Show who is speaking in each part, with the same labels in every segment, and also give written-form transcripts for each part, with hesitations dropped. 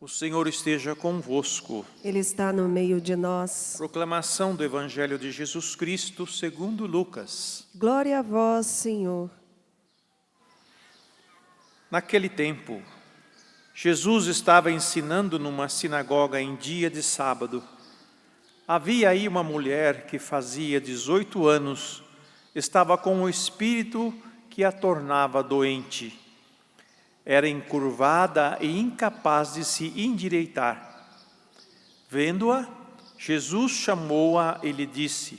Speaker 1: O Senhor esteja convosco.
Speaker 2: Ele está no meio de nós.
Speaker 1: Proclamação do Evangelho de Jesus Cristo segundo Lucas.
Speaker 2: Glória a vós, Senhor.
Speaker 1: Naquele tempo, Jesus estava ensinando numa sinagoga em dia de sábado. Havia aí uma mulher que fazia 18 anos, estava com um espírito que a tornava doente. Era encurvada e incapaz de se endireitar. Vendo-a, Jesus chamou-a e lhe disse: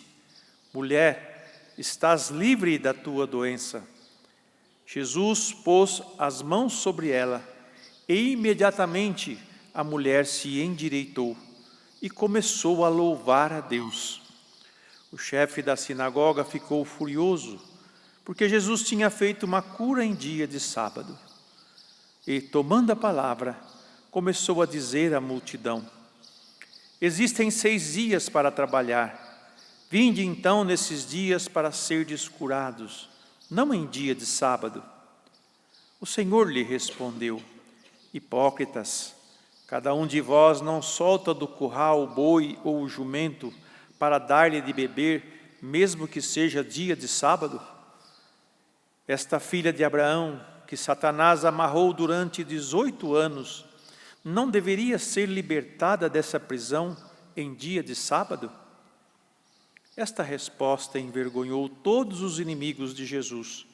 Speaker 1: Mulher, estás livre da tua doença. Jesus pôs as mãos sobre ela e imediatamente a mulher se endireitou e começou a louvar a Deus. O chefe da sinagoga ficou furioso porque Jesus tinha feito uma cura em dia de sábado. E, tomando a palavra, começou a dizer à multidão: Existem 6 dias para trabalhar. Vinde então nesses dias para serdes curados, não em dia de sábado. O Senhor lhe respondeu: Hipócritas, cada um de vós não solta do curral o boi ou o jumento para dar-lhe de beber, mesmo que seja dia de sábado? Esta filha de Abraão, que Satanás amarrou durante 18 anos, não deveria ser libertada dessa prisão em dia de sábado? Esta resposta envergonhou todos os inimigos de Jesus,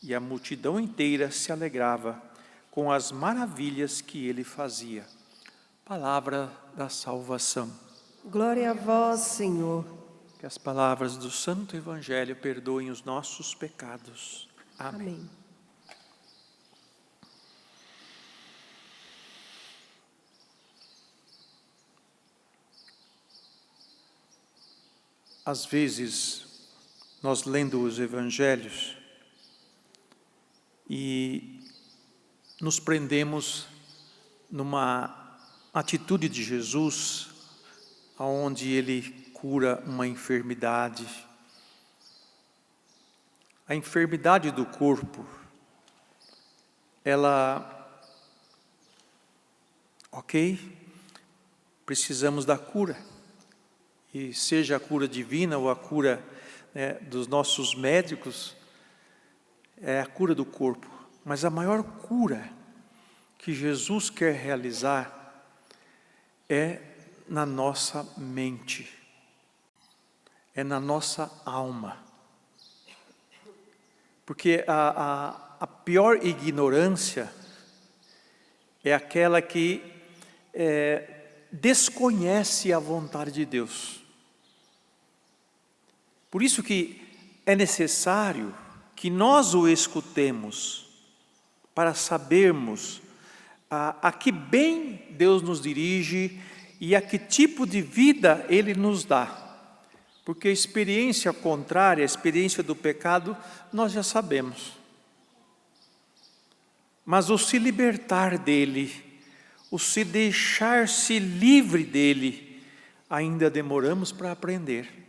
Speaker 1: e a multidão inteira se alegrava com as maravilhas que ele fazia. Palavra da salvação.
Speaker 2: Glória a vós, Senhor.
Speaker 1: Que as palavras do Santo Evangelho perdoem os nossos pecados. Amém.
Speaker 2: Amém.
Speaker 1: Às vezes, nós lendo os Evangelhos e nos prendemos numa atitude de Jesus, onde ele cura uma enfermidade. A enfermidade do corpo, precisamos da cura. E seja a cura divina ou a cura dos nossos médicos, é a cura do corpo. Mas a maior cura que Jesus quer realizar é na nossa mente, é na nossa alma. Porque a pior ignorância é aquela que desconhece a vontade de Deus. Por isso que é necessário que nós o escutemos para sabermos a que bem Deus nos dirige e a que tipo de vida Ele nos dá. Porque a experiência contrária, a experiência do pecado, nós já sabemos. Mas o se libertar dele, o se deixar-se livre dele, ainda demoramos para aprender.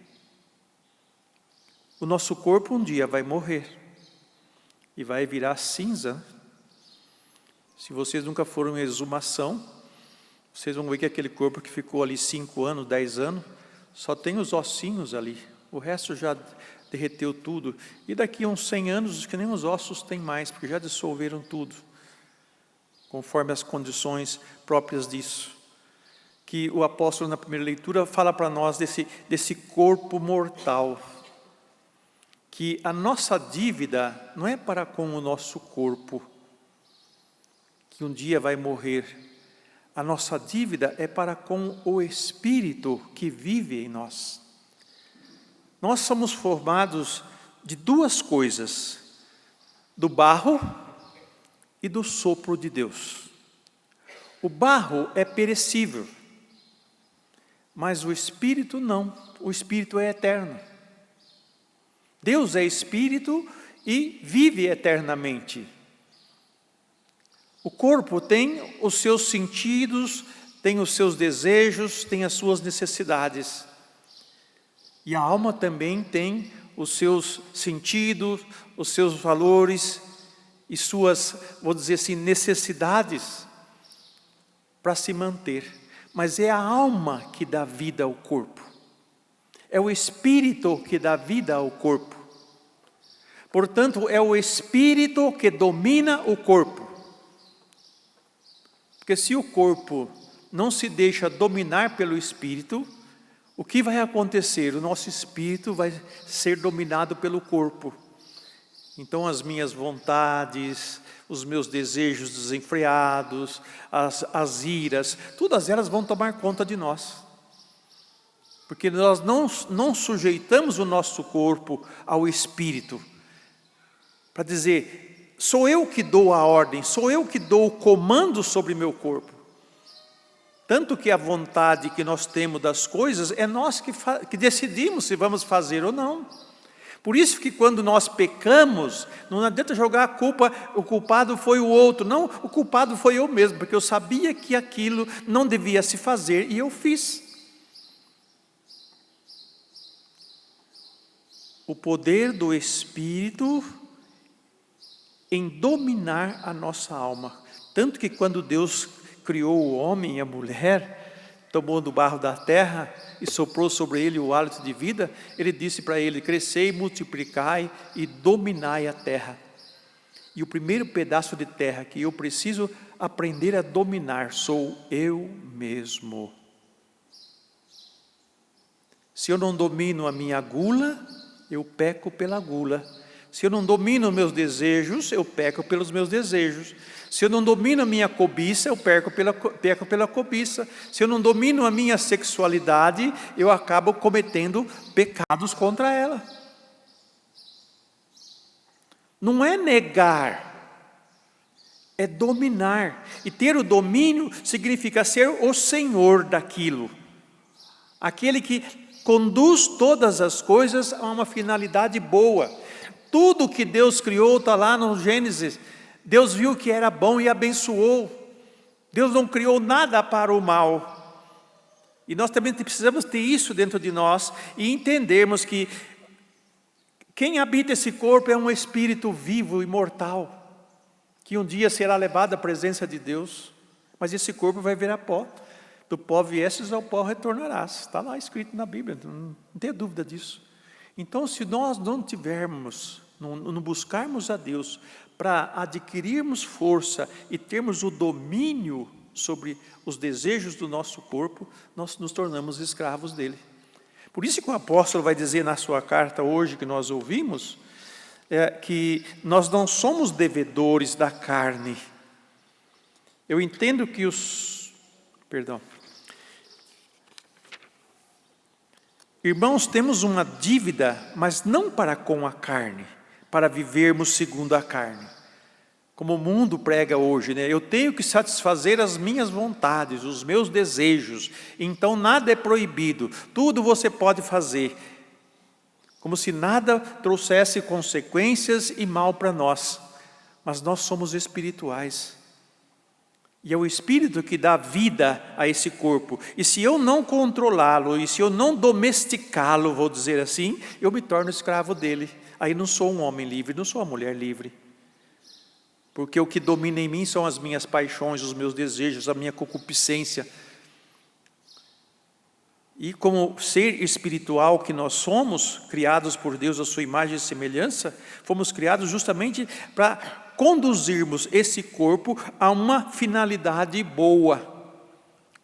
Speaker 1: O nosso corpo um dia vai morrer e vai virar cinza. Se vocês nunca foram em exumação, vocês vão ver que aquele corpo que ficou ali 5 anos, 10 anos, só tem os ossinhos ali. O resto já derreteu tudo. E daqui a uns 100 anos, que nem os ossos tem mais, porque já dissolveram tudo, conforme as condições próprias disso. Que o apóstolo, na primeira leitura, fala para nós desse corpo mortal. Que a nossa dívida não é para com o nosso corpo, que um dia vai morrer. A nossa dívida é para com o Espírito que vive em nós. Nós somos formados de 2 coisas: do barro e do sopro de Deus. O barro é perecível, mas o Espírito não. O Espírito é eterno. Deus é Espírito e vive eternamente. O corpo tem os seus sentidos, tem os seus desejos, tem as suas necessidades. E a alma também tem os seus sentidos, os seus valores e suas, vou dizer assim, necessidades. para se manter, mas é a alma que dá vida ao corpo. É o espírito que dá vida ao corpo. Portanto, é o espírito que domina o corpo. Porque se o corpo não se deixa dominar pelo espírito, o que vai acontecer? O nosso espírito vai ser dominado pelo corpo. Então as minhas vontades, os meus desejos desenfreados, as iras, todas elas vão tomar conta de nós. Porque nós não sujeitamos o nosso corpo ao espírito. Para dizer, sou eu que dou a ordem, sou eu que dou o comando sobre meu corpo. Tanto que a vontade que nós temos das coisas, é nós que decidimos se vamos fazer ou não. Por isso que quando nós pecamos, não adianta jogar a culpa, o culpado foi o outro. Não, o culpado foi eu mesmo, porque eu sabia que aquilo não devia se fazer e eu fiz. O poder do Espírito em dominar a nossa alma. Tanto que quando Deus criou o homem e a mulher, tomou do barro da terra e soprou sobre ele o hálito de vida, ele disse para ele, crescei, multiplicai e dominai a terra. E o primeiro pedaço de terra que eu preciso aprender a dominar sou eu mesmo. Se eu não domino a minha gula, eu peco pela gula. Se eu não domino meus desejos, eu peco pelos meus desejos. Se eu não domino a minha cobiça, eu peco pela cobiça. Se eu não domino a minha sexualidade, eu acabo cometendo pecados contra ela. Não é negar, é dominar. E ter o domínio significa ser o senhor daquilo. Aquele que conduz todas as coisas a uma finalidade boa. Tudo que Deus criou está lá no Gênesis. Deus viu que era bom e abençoou. Deus não criou nada para o mal. E nós também precisamos ter isso dentro de nós e entendermos que quem habita esse corpo é um espírito vivo, imortal, que um dia será levado à presença de Deus, mas esse corpo vai virar pó. Do pó viestes, ao pó retornarás. Está lá escrito na Bíblia, não tenha dúvida disso. Então, se nós não tivermos, não buscarmos a Deus para adquirirmos força e termos o domínio sobre os desejos do nosso corpo, nós nos tornamos escravos dele. Por isso que o apóstolo vai dizer na sua carta hoje, que nós ouvimos, que nós não somos devedores da carne. Eu entendo que Irmãos, temos uma dívida, mas não para com a carne, para vivermos segundo a carne. Como o mundo prega hoje, né? Eu tenho que satisfazer as minhas vontades, os meus desejos, então nada é proibido, tudo você pode fazer. Como se nada trouxesse consequências e mal para nós, mas nós somos espirituais. E é o Espírito que dá vida a esse corpo. E se eu não controlá-lo, e se eu não domesticá-lo, vou dizer assim, eu me torno escravo dele. Aí não sou um homem livre, não sou uma mulher livre. Porque o que domina em mim são as minhas paixões, os meus desejos, a minha concupiscência. E como ser espiritual que nós somos, criados por Deus à sua imagem e semelhança, fomos criados justamente para conduzirmos esse corpo a uma finalidade boa.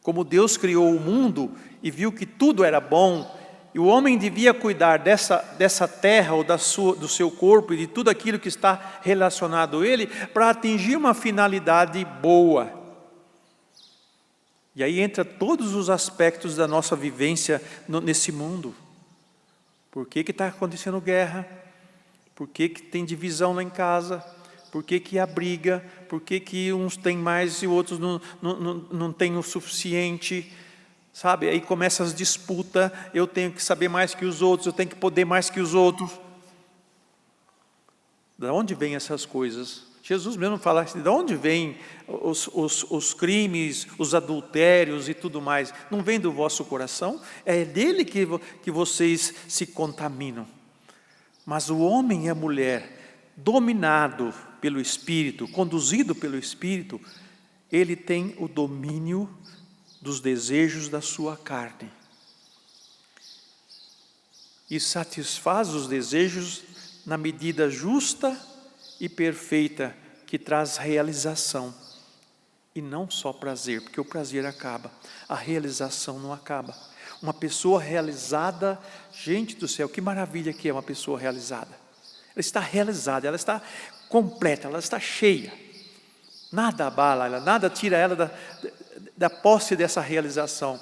Speaker 1: Como Deus criou o mundo e viu que tudo era bom, e o homem devia cuidar dessa terra ou do seu corpo e de tudo aquilo que está relacionado a ele, para atingir uma finalidade boa. E aí entra todos os aspectos da nossa vivência nesse mundo. Por que está acontecendo guerra? Por que tem divisão lá em casa? Por que há briga? Por que uns têm mais e outros não têm o suficiente? Sabe? Aí começam as disputas, eu tenho que saber mais que os outros, eu tenho que poder mais que os outros. De onde vêm essas coisas? Jesus mesmo fala assim, de onde vêm os crimes, os adultérios e tudo mais? Não vem do vosso coração? É dele que vocês se contaminam. Mas o homem e a mulher, dominado pelo Espírito, conduzido pelo Espírito, ele tem o domínio dos desejos da sua carne e satisfaz os desejos na medida justa e perfeita que traz realização e não só prazer, porque o prazer acaba, a realização não acaba. Uma pessoa realizada, gente do céu, que maravilha que é uma pessoa realizada. Ela está realizada, ela está completa, ela está cheia. Nada abala ela, nada tira ela da posse dessa realização.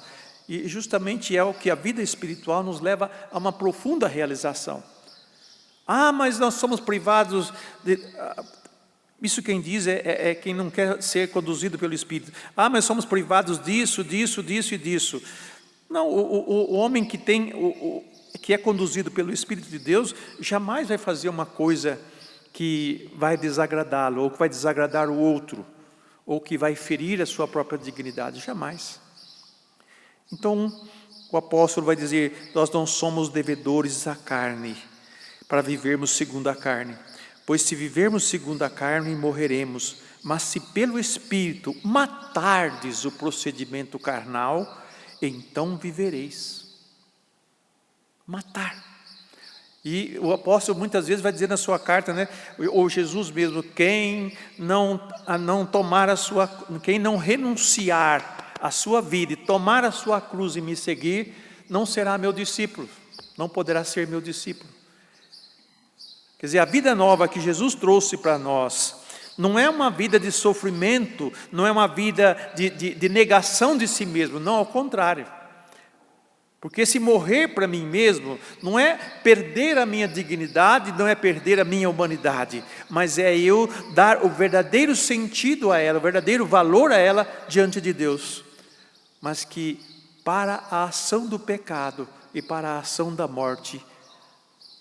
Speaker 1: E justamente é o que a vida espiritual nos leva a uma profunda realização. Ah, mas nós somos privados de... Isso quem diz é quem não quer ser conduzido pelo Espírito. Ah, mas somos privados disso, disso, disso e disso. Não, o homem que é conduzido pelo Espírito de Deus jamais vai fazer uma coisa que vai desagradá-lo, ou que vai desagradar o outro, ou que vai ferir a sua própria dignidade, jamais. Então, o apóstolo vai dizer, nós não somos devedores à carne, para vivermos segundo a carne. Pois se vivermos segundo a carne, morreremos. Mas se pelo Espírito matardes o procedimento carnal, então vivereis. Matar. E o apóstolo muitas vezes vai dizer na sua carta, né, ou Jesus mesmo, quem não renunciar a sua vida e tomar a sua cruz e me seguir, não será meu discípulo, não poderá ser meu discípulo. Quer dizer, a vida nova que Jesus trouxe para nós, não é uma vida de sofrimento, não é uma vida de negação de si mesmo, não, ao contrário. Porque se morrer para mim mesmo, não é perder a minha dignidade, não é perder a minha humanidade, mas é eu dar o verdadeiro sentido a ela, o verdadeiro valor a ela diante de Deus. Mas que para a ação do pecado e para a ação da morte,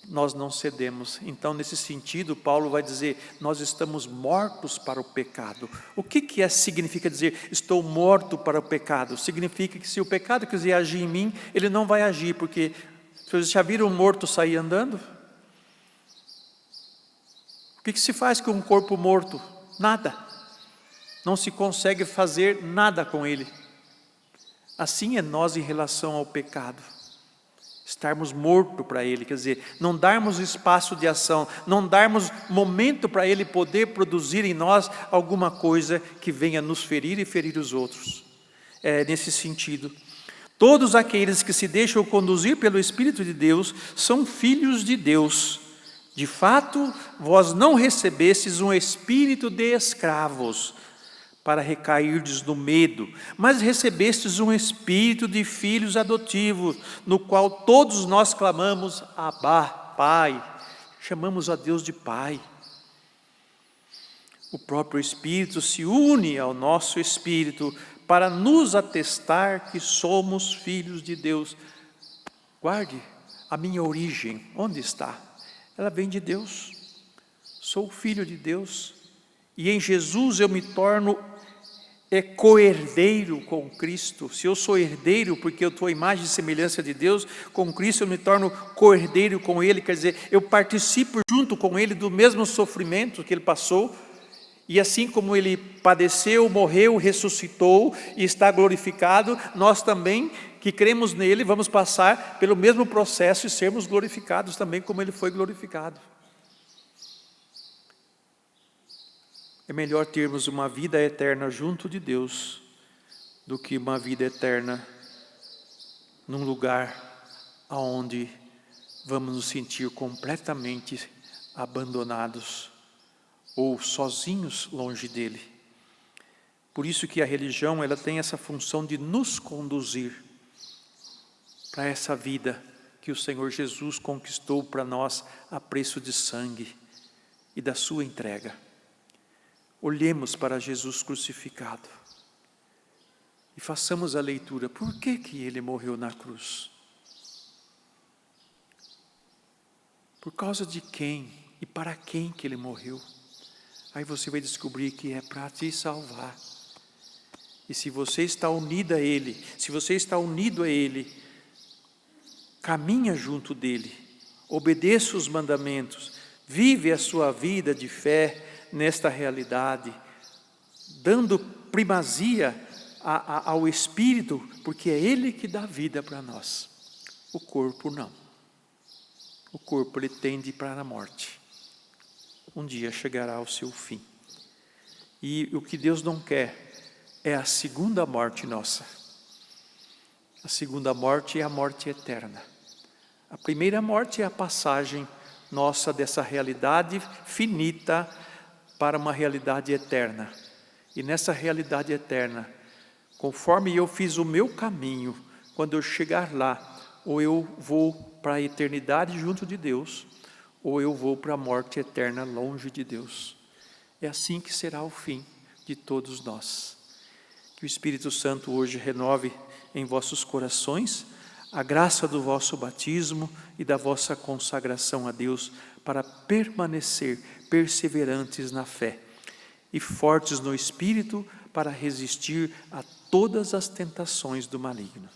Speaker 1: nós não cedemos. Então, nesse sentido, Paulo vai dizer, nós estamos mortos para o pecado. O que significa dizer, estou morto para o pecado? Significa que se o pecado quiser agir em mim, ele não vai agir, porque vocês já viram um morto sair andando? O que se faz com um corpo morto? Nada. Não se consegue fazer nada com ele. Assim é nós em relação ao pecado. Estarmos mortos para ele, quer dizer, não darmos espaço de ação, não darmos momento para ele poder produzir em nós alguma coisa que venha nos ferir e ferir os outros. É nesse sentido. Todos aqueles que se deixam conduzir pelo Espírito de Deus são filhos de Deus. De fato, vós não recebestes um espírito de escravos, para recairdes no medo, mas recebestes um espírito de filhos adotivos, no qual todos nós clamamos, Abá, Pai, chamamos a Deus de Pai. O próprio Espírito se une ao nosso espírito, para nos atestar que somos filhos de Deus. Guarde, a minha origem, onde está? Ela vem de Deus, sou filho de Deus, e em Jesus eu me torno co-herdeiro com Cristo. Se eu sou herdeiro, porque eu estou à imagem e semelhança de Deus, com Cristo eu me torno co-herdeiro com Ele, quer dizer, eu participo junto com Ele do mesmo sofrimento que Ele passou, e assim como Ele padeceu, morreu, ressuscitou e está glorificado, nós também, que cremos nele, vamos passar pelo mesmo processo e sermos glorificados também como Ele foi glorificado. É melhor termos uma vida eterna junto de Deus do que uma vida eterna num lugar onde vamos nos sentir completamente abandonados ou sozinhos longe dele. Por isso que a religião, ela tem essa função de nos conduzir para essa vida que o Senhor Jesus conquistou para nós a preço de sangue e da sua entrega. Olhemos para Jesus crucificado e façamos a leitura. Por que Ele morreu na cruz? Por causa de quem e para quem que Ele morreu? Aí você vai descobrir que é para te salvar. E se você está unido a Ele, se você está unido a Ele, caminha junto dEle, obedeça os mandamentos, vive a sua vida de fé nesta realidade, dando primazia ao Espírito, porque é Ele que dá vida para nós. O corpo não. O corpo ele tende para a morte. Um dia chegará ao seu fim. E o que Deus não quer é a segunda morte nossa. A segunda morte é a morte eterna. A primeira morte é a passagem nossa dessa realidade finita para uma realidade eterna. E nessa realidade eterna, conforme eu fiz o meu caminho, quando eu chegar lá, ou eu vou para a eternidade junto de Deus, ou eu vou para a morte eterna longe de Deus. É assim que será o fim de todos nós. Que o Espírito Santo hoje renove em vossos corações a graça do vosso batismo e da vossa consagração a Deus para permanecer perseverantes na fé e fortes no Espírito para resistir a todas as tentações do maligno.